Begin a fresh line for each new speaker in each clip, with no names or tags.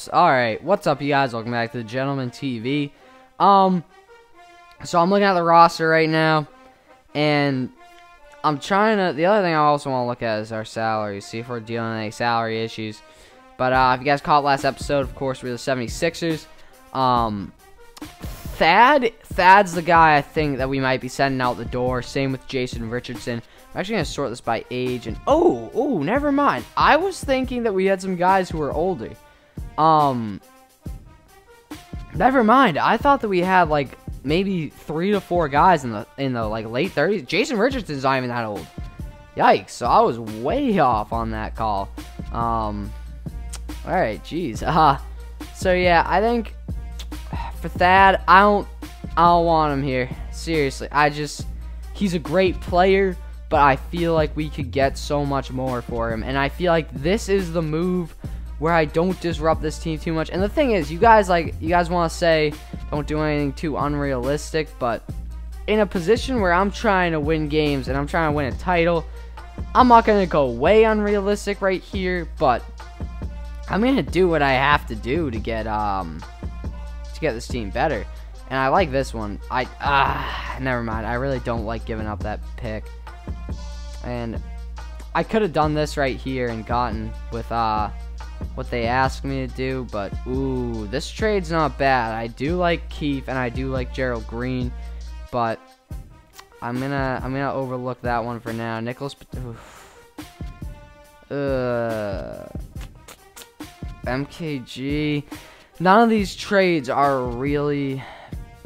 Alright, what's up you guys? Welcome back to the Gentleman TV. So I'm looking at the roster right now, and I'm trying to, the other thing I also want to look at is our salaries, see if we're dealing with any salary issues. But if you guys caught last episode, of course, we're the 76ers. Thad's the guy I think that we might be sending out the door. Same with Jason Richardson. I'm actually going to sort this by age, and never mind. I was thinking that we had some guys who were older. Never mind. I thought that we had like maybe 3 to 4 guys in the like late 30s. Jason Richardson's not even that old. Yikes! So I was way off on that call. All right, jeez. So yeah, I think for Thad, I don't want him here. Seriously, he's a great player, but I feel like we could get so much more for him, and I feel like this is the move where I don't disrupt this team too much. And the thing is, you guys want to say don't do anything too unrealistic, but in a position where I'm trying to win games and I'm trying to win a title, I'm not going to go way unrealistic right here, but I'm going to do what I have to do to get this team better. And I like this one. Never mind. I really don't like giving up that pick. And I could have done this right here and gotten with what they asked me to do, but ooh, this trade's not bad. I do like Keith and I do like Gerald Green, but I'm gonna overlook that one for now. Nicholas, MKG. None of these trades are really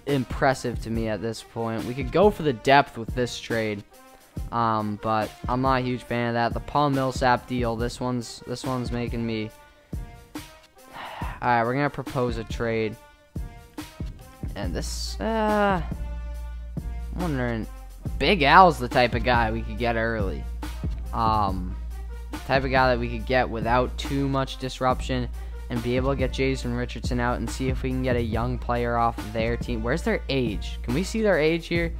impressive to me at this point. We could go for the depth with this trade, but I'm not a huge fan of that. The Paul Millsap deal, this one's making me. Alright, we're gonna propose a trade. And this, I'm wondering, Big Al's the type of guy we could get early. Type of guy that we could get without too much disruption and be able to get Jason Richardson out and see if we can get a young player off their team. Where's their age? Can we see their age here?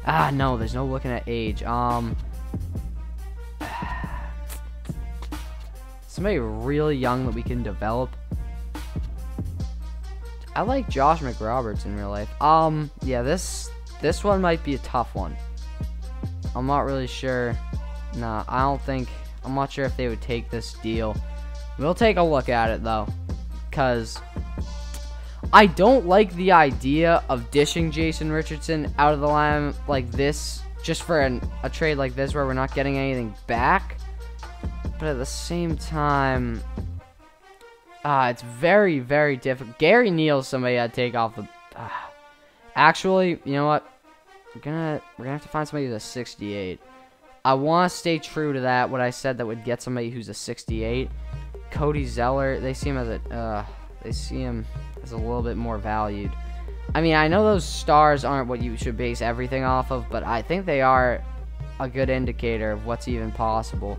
No, there's no looking at age. Somebody really young that we can develop. I like Josh McRoberts in real life. Yeah, this one might be a tough one. I'm not really sure. Nah, I'm not sure if they would take this deal. We'll take a look at it, though, because I don't like the idea of dishing Jason Richardson out of the line like this, just for a trade like this where we're not getting anything back. But at the same time, it's very, very difficult. Gary Neal's somebody I'd take off the. Actually, you know what? We're gonna have to find somebody who's a 68. I want to stay true to that. What I said that would get somebody who's a 68. Cody Zeller. They see him as a little bit more valued. I mean, I know those stars aren't what you should base everything off of, but I think they are a good indicator of what's even possible.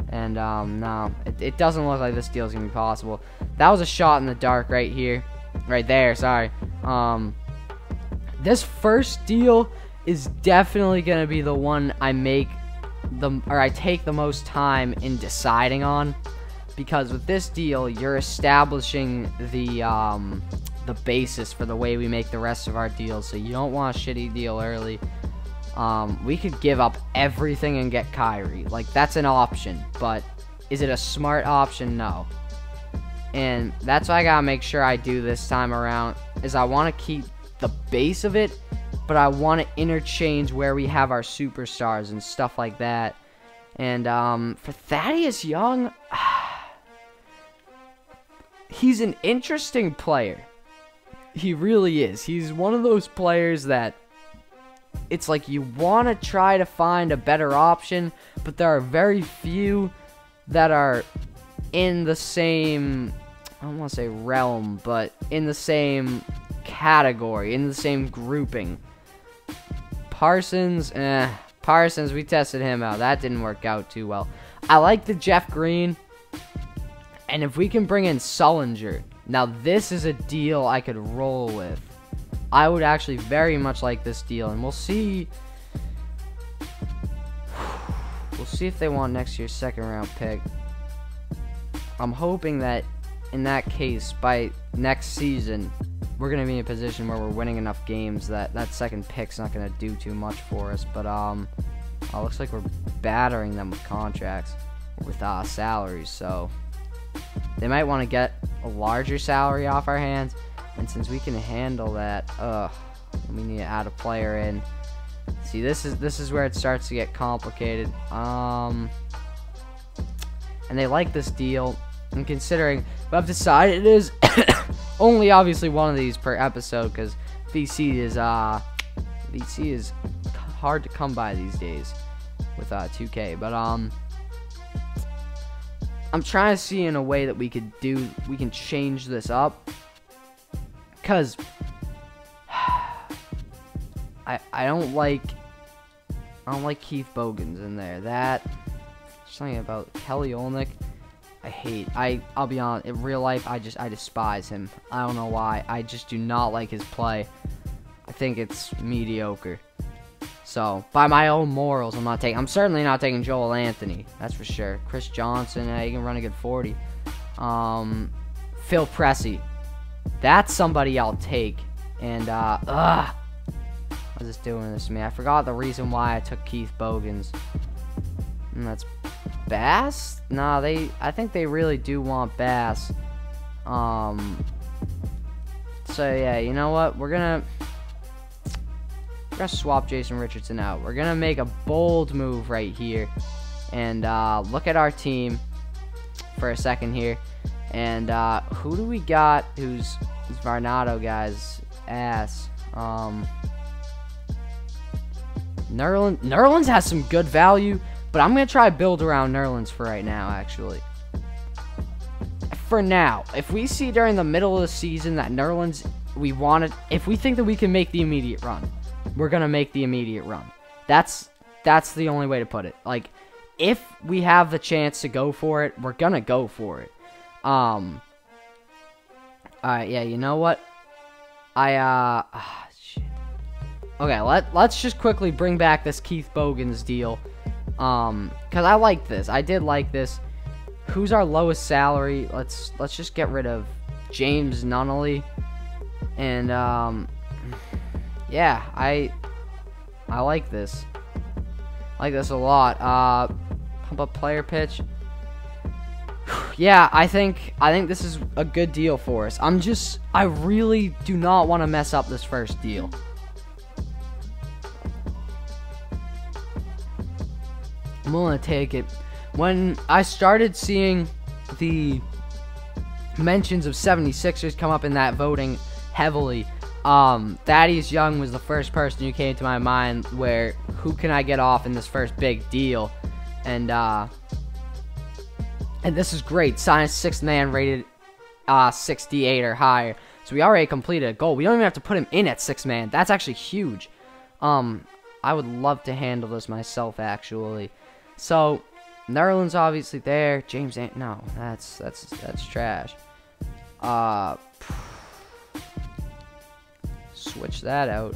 And no, it doesn't look like this deal is gonna be possible. That was a shot in the dark right here, right there. Sorry. This first deal is definitely gonna be the one I take the most time in deciding on, because with this deal, you're establishing the basis for the way we make the rest of our deals. So you don't want a shitty deal early. We could give up everything and get Kyrie. Like, that's an option, but is it a smart option? No. And that's what I gotta make sure I do this time around, is I want to keep the base of it, but I want to interchange where we have our superstars and stuff like that. And for Thaddeus Young, he's an interesting player. He really is. He's one of those players that it's like you want to try to find a better option, but there are very few that are in the same, I don't want to say realm, but in the same category, in the same grouping. Parsons, we tested him out. That didn't work out too well. I like the Jeff Green, and if we can bring in Sullinger, now this is a deal I could roll with. I would actually very much like this deal, and we'll see. We'll see if they want next year's second round pick. I'm hoping that in that case, by next season, we're going to be in a position where we're winning enough games that that second pick's not going to do too much for us. But, looks like we're battering them with contracts, with salaries. So, they might want to get a larger salary off our hands. And since we can handle that, we need to add a player in. See, this is where it starts to get complicated. And they like this deal. And considering, but I've decided it is only obviously one of these per episode, because VC is hard to come by these days with 2K. But I'm trying to see in a way that we can change this up, because I don't like Keith Bogans in there. That something about Kelly Olynyk. I'll be honest, in real life, I despise him. I don't know why. I just do not like his play. I think it's mediocre. So, by my own morals, I'm certainly not taking Joel Anthony. That's for sure. Chris Johnson, he can run a good 40. Phil Pressey. That's somebody I'll take. And, what is this doing this to me? I forgot the reason why I took Keith Bogans. And that's Bass? Nah, I think they really do want Bass. So yeah, you know what? We're gonna swap Jason Richardson out. We're gonna make a bold move right here, and look at our team for a second here. And who do we got? Who's Varnado guy's ass? Nerlens has some good value. But I'm going to try to build around Nerlens for right now, actually. For now. If we see during the middle of the season that Nerlens, if we think that we can make the immediate run, we're going to make the immediate run. That's the only way to put it. Like, if we have the chance to go for it, we're going to go for it. Alright, yeah, you know what? Shit. Okay, let's just quickly bring back this Keith Bogans deal. Because I like this. I did like this. Who's our lowest salary? Let's just get rid of James Nunnally. And, yeah, I like this. I like this a lot. Pump up player pitch. Yeah, I think this is a good deal for us. I really do not want to mess up this first deal. I'm willing to take it. When I started seeing the mentions of 76ers come up in that voting heavily, Thaddeus Young was the first person who came to my mind where, who can I get off in this first big deal? And this is great. Sign a 6th man rated 68 or higher. So we already completed a goal. We don't even have to put him in at 6 man. That's actually huge. I would love to handle this myself, actually. So, Nerlens obviously there. James ain't. No, that's trash. Switch that out.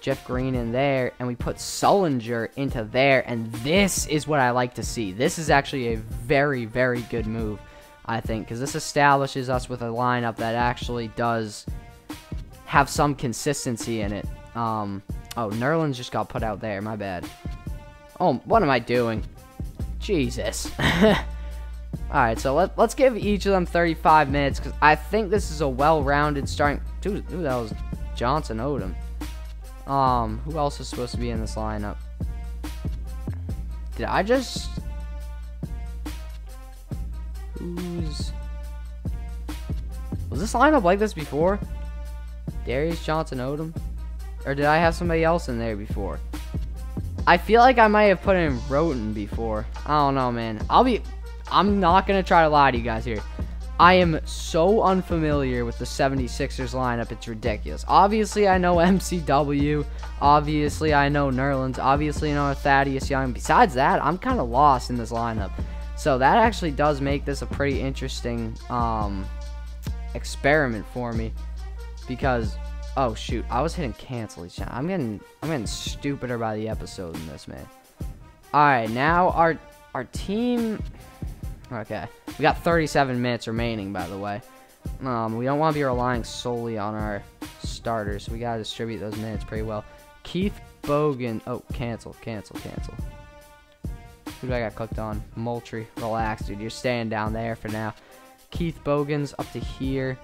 Jeff Green in there, and we put Sullinger into there, and this is what I like to see. This is actually a very, very good move, I think, because this establishes us with a lineup that actually does have some consistency in it. Oh, Nerlens just got put out there. My bad. Oh, what am I doing? Jesus. Alright, so let's give each of them 35 minutes, because I think this is a well-rounded starting... Dude, who the hell is Johnson Odom? Who else is supposed to be in this lineup? Did I just... Was this lineup like this before? Darius Johnson Odom? Or did I have somebody else in there before? I feel like I might have put in Roten before. I don't know, man. I'm not going to try to lie to you guys here. I am so unfamiliar with the 76ers lineup, it's ridiculous. Obviously, I know MCW. Obviously, I know Nerlens. Obviously, I know Thaddeus Young. Besides that, I'm kind of lost in this lineup. So that actually does make this a pretty interesting experiment for me. Because... Oh shoot! I was hitting cancel each time. I'm getting stupider by the episode in this, man. All right, now our team. Okay, We got 37 minutes remaining, by the way. We don't want to be relying solely on our starters. So we got to distribute those minutes pretty well. Keith Bogan. Oh, cancel. Who do I got clicked on? Moultrie. Relax, dude. You're staying down there for now. Keith Bogan's up to here.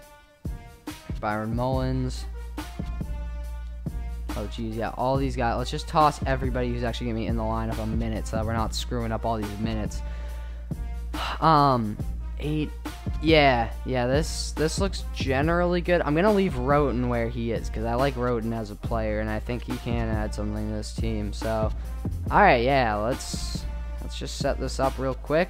Byron Mullins. Oh, geez, yeah. All these guys. Let's just toss everybody who's actually going to be in the lineup a minute so that we're not screwing up all these minutes. 8. Yeah, this looks generally good. I'm going to leave Roten where he is because I like Roten as a player, and I think he can add something to this team. So, all right, yeah, let's just set this up real quick.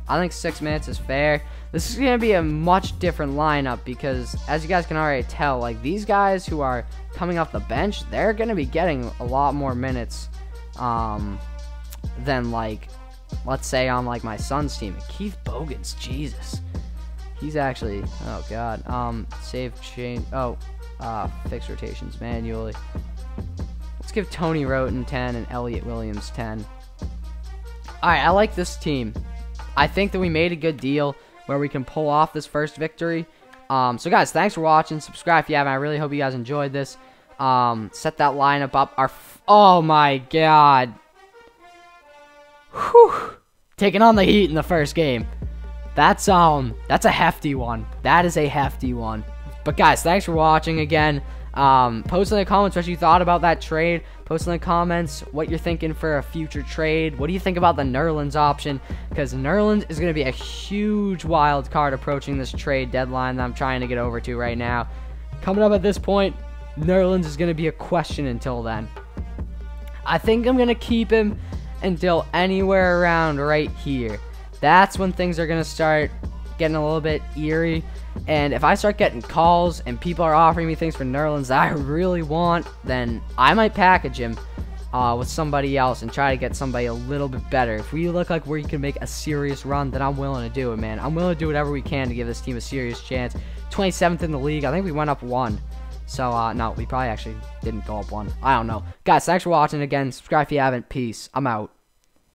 I think 6 minutes is fair. This is going to be a much different lineup because, as you guys can already tell, like, these guys who are coming off the bench, they're going to be getting a lot more minutes than, like, let's say on, like, my son's team. Keith Bogan's, Jesus. He's actually, oh, God. Save change, fix rotations manually. Let's give Tony Roten 10 and Elliott Williams 10. All right, I like this team. I think that we made a good deal where we can pull off this first victory. So, guys, thanks for watching. Subscribe if you haven't. I really hope you guys enjoyed this. Set that lineup up. Oh, my God. Whew. Taking on the Heat in the first game. That's a hefty one. That is a hefty one. But, guys, thanks for watching again. Post in the comments what you thought about that trade. Post in the comments what you're thinking for a future trade. What do you think about the Nerlens option? Because Nerlens is going to be a huge wild card approaching this trade deadline that I'm trying to get over to right now. Coming up at this point, Nerlens is going to be a question until then. I think I'm going to keep him until anywhere around right here. That's when things are going to start getting a little bit eerie. And if I start getting calls and people are offering me things for Nerlens that I really want, then I might package him with somebody else and try to get somebody a little bit better. If we look like we can make a serious run, then I'm willing to do it, man. I'm willing to do whatever we can to give this team a serious chance. 27th in the league. I think we went up 1. So, no, we probably actually didn't go up 1. I don't know. Guys, thanks for watching again. Subscribe if you haven't. Peace. I'm out.